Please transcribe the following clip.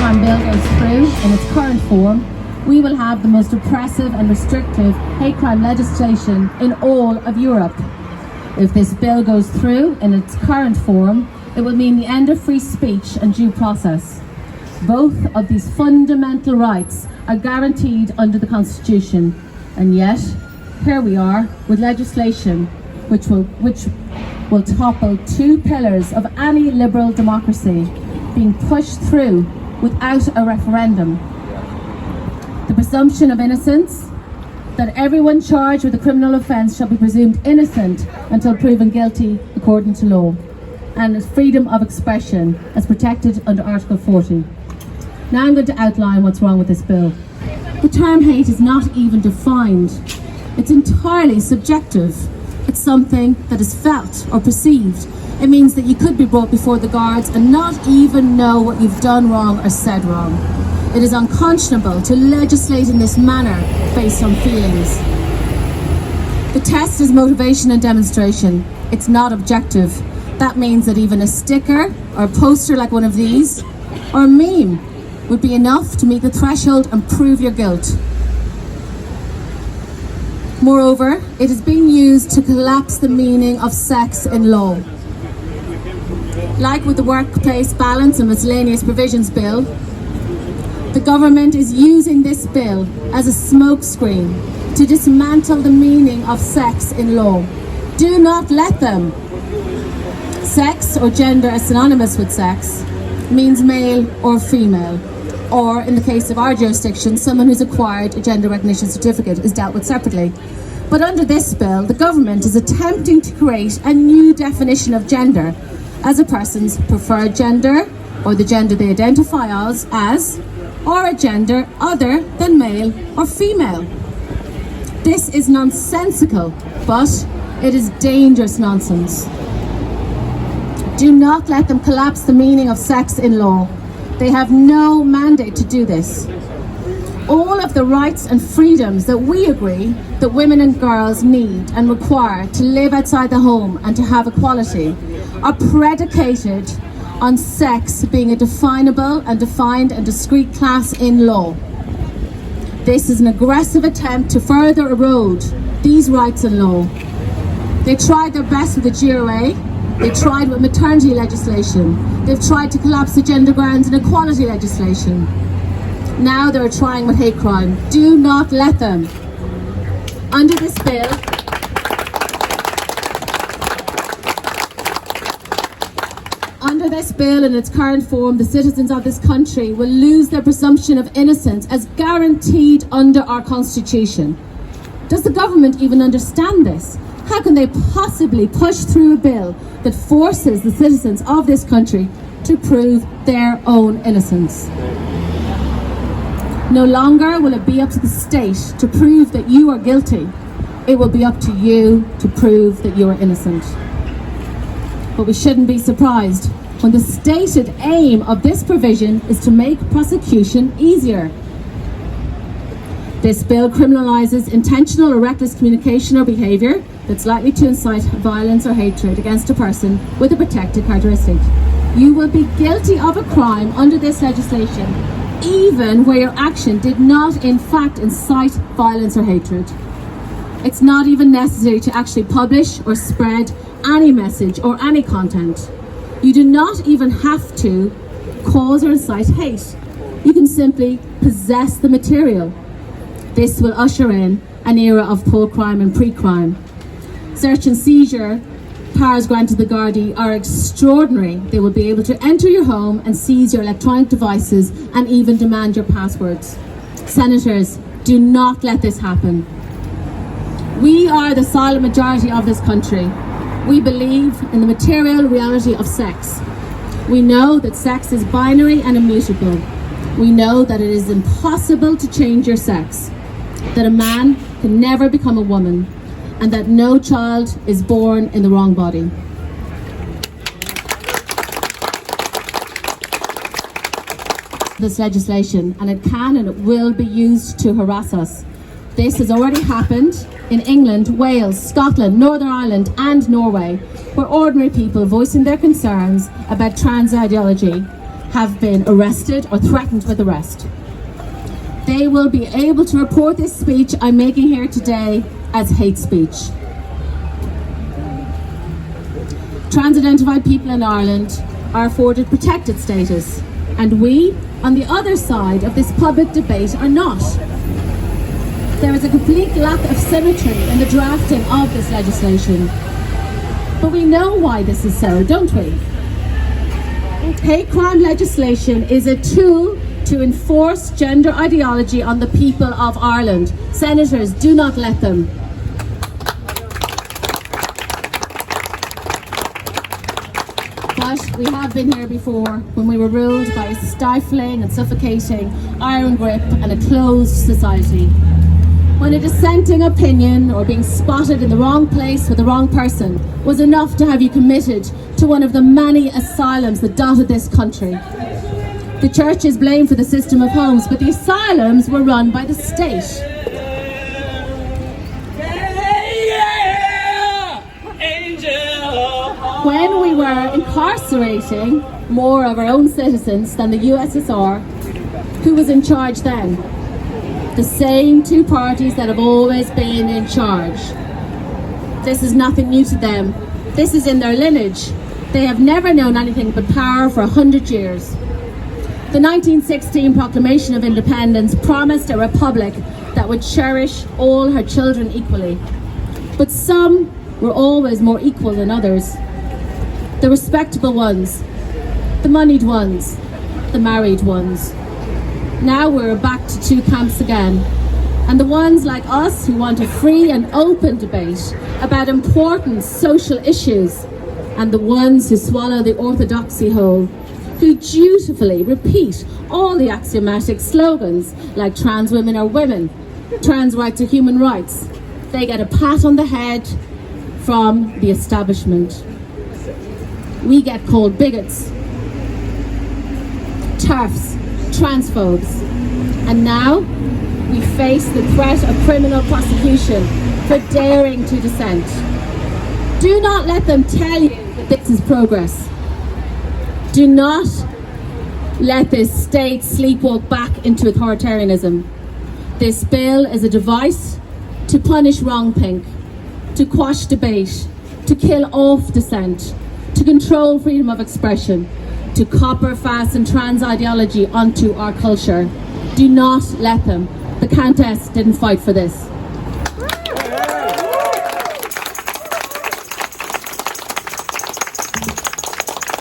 crime bill goes through in its current form, we will have the most repressive and restrictive hate crime legislation in all of Europe. If this bill goes through in its current form, it will mean the end of free speech and due process. Both of these fundamental rights are guaranteed under the Constitution, and yet here we are with legislation which will topple two pillars of any liberal democracy being pushed through without a referendum. The presumption of innocence, that everyone charged with a criminal offence shall be presumed innocent until proven guilty according to law, and freedom of expression as protected under Article 40. Now I'm going to outline what's wrong with this bill. The term hate is not even defined. It's entirely subjective. It's something that is felt or perceived. It means that you could be brought before the guards and not even know what you've done wrong or said wrong. It is unconscionable to legislate in this manner based on feelings. The test is motivation and demonstration. It's not objective. That means that even a sticker or a poster like one of these, or a meme, would be enough to meet the threshold and prove your guilt. Moreover, it is being used to collapse the meaning of sex in law. Like with the Workplace Balance and Miscellaneous Provisions Bill, the government is using this bill as a smokescreen to dismantle the meaning of sex in law. Do not let them. Sex or gender as synonymous with sex means male or female, or in the case of our jurisdiction, someone who's acquired a gender recognition certificate is dealt with separately. But under this bill, the government is attempting to create a new definition of gender as a person's preferred gender, or the gender they identify as, or a gender other than male or female. This is nonsensical, but it is dangerous nonsense. Do not let them collapse the meaning of sex in law. They have no mandate to do this. All of the rights and freedoms that we agree that women and girls need and require to live outside the home and to have equality are predicated on sex being a definable and defined and discrete class in law. This is an aggressive attempt to further erode these rights in law. They tried their best with the GRA. They tried with maternity legislation. They've tried to collapse the gender grounds and equality legislation. Now they're trying with hate crime. Do not let them. Under this bill, in its current form, the citizens of this country will lose their presumption of innocence as guaranteed under our Constitution. Does the government even understand this? How can they possibly push through a bill that forces the citizens of this country to prove their own innocence? No longer will it be up to the state to prove that you are guilty. It will be up to you to prove that you are innocent. But we shouldn't be surprised when the stated aim of this provision is to make prosecution easier. This bill criminalises intentional or reckless communication or behaviour that's likely to incite violence or hatred against a person with a protected characteristic. You will be guilty of a crime under this legislation, even where your action did not in fact incite violence or hatred. It's not even necessary to actually publish or spread any message or any content. You do not even have to cause or incite hate. You can simply possess the material. This will usher in an era of post-crime and pre-crime. Search and seizure powers granted the Gardaí are extraordinary. They will be able to enter your home and seize your electronic devices and even demand your passwords. Senators, do not let this happen. We are the silent majority of this country. We believe in the material reality of sex. We know that sex is binary and immutable. We know that it is impossible to change your sex, that a man can never become a woman, and that no child is born in the wrong body. This legislation, and it can and it will be used to harass us. This has already happened in England, Wales, Scotland, Northern Ireland and Norway, where ordinary people voicing their concerns about trans ideology have been arrested or threatened with arrest. They will be able to report this speech I'm making here today as hate speech. Trans-identified people in Ireland are afforded protected status, and we, on the other side of this public debate, are not. There is a complete lack of symmetry in the drafting of this legislation. But we know why this is so, don't we? Hate crime legislation is a tool to enforce gender ideology on the people of Ireland. Senators, do not let them. But we have been here before when we were ruled by a stifling and suffocating iron grip and a closed society. When a dissenting opinion or being spotted in the wrong place with the wrong person was enough to have you committed to one of the many asylums that dotted this country. The church is blamed for the system of homes, but the asylums were run by the state. When we were incarcerating more of our own citizens than the USSR, who was in charge then? The same two parties that have always been in charge. This is nothing new to them. This is in their lineage. They have never known anything but power for 100 years. The 1916 Proclamation of Independence promised a republic that would cherish all her children equally. But some were always more equal than others. The respectable ones, the moneyed ones, the married ones. Now we're back to two camps again. And the ones like us who want a free and open debate about important social issues, and the ones who swallow the orthodoxy whole, who dutifully repeat all the axiomatic slogans like trans women are women, trans rights are human rights. They get a pat on the head from the establishment. We get called bigots, TERFs, transphobes, and now we face the threat of criminal prosecution for daring to dissent. Do not let them tell you that this is progress. Do not let this state sleepwalk back into authoritarianism. This bill is a device to punish wrongthink, to quash debate, to kill off dissent, to control freedom of expression, to copper-fasten trans ideology onto our culture. Do not let them. The Countess didn't fight for this.